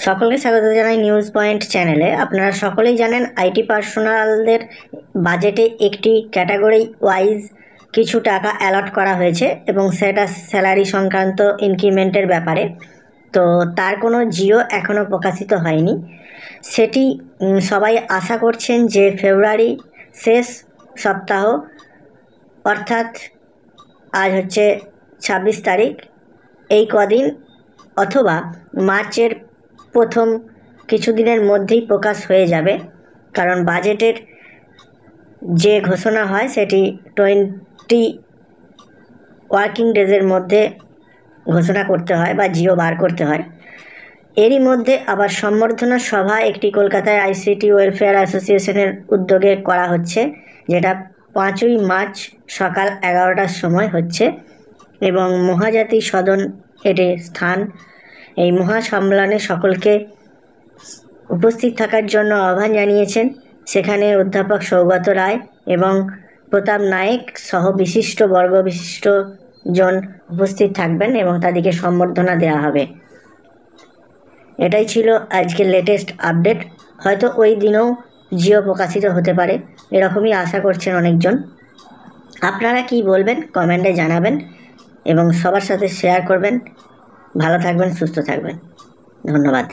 সকলকে স্বাগত জানাই নিউজ পয়েন্ট চ্যানেলে। আপনারা সকলেই জানেন আইটি পার্সোনালদের বাজেটে একটি ক্যাটাগরি ওয়াইজ কিছু টাকা অ্যালট করা হয়েছে এবং সেটা স্যালারি সংক্রান্ত ইনক্রিমেন্টের ব্যাপারে। তো তার কোনো জিও এখনও প্রকাশিত হয়নি। সেটি সবাই আশা করছেন যে ফেব্রুয়ারি শেষ সপ্তাহ অর্থাৎ আজ হচ্ছে 26 তারিখ, এই কদিন অথবা মার্চের প্রথম কিছুদিনের মধ্যেই প্রকাশ হয়ে যাবে। কারণ বাজেটের যে ঘোষণা হয় সেটি 20 ওয়ার্কিং ডেজের মধ্যে ঘোষণা করতে হয় বা জিও বার করতে হয়। এরই মধ্যে আবার সম্বর্ধনা সভা একটি কলকাতায় আইসিটি ওয়েলফেয়ার অ্যাসোসিয়েশনের উদ্যোগে করা হচ্ছে, যেটা 5ই মার্চ সকাল 11টার সময় হচ্ছে এবং মহাজাতি সদন এর স্থান। এই মহাসম্মেলনে সকলকে উপস্থিত থাকার জন্য আহ্বান জানিয়েছেন। সেখানে অধ্যাপক সৌগত রায় এবং প্রতাপ নায়েক সহ বিশিষ্ট জন উপস্থিত থাকবেন এবং তাদেরকে সম্বর্ধনা দেওয়া হবে। এটাই ছিল আজকের লেটেস্ট আপডেট। হয়তো ওই দিনেও জিও প্রকাশিত হতে পারে, এরকমই আশা করছেন অনেকজন। আপনারা কি বলবেন কমেন্টে জানাবেন এবং সবার সাথে শেয়ার করবেন। ভালো থাকবেন, সুস্থ থাকবেন। ধন্যবাদ।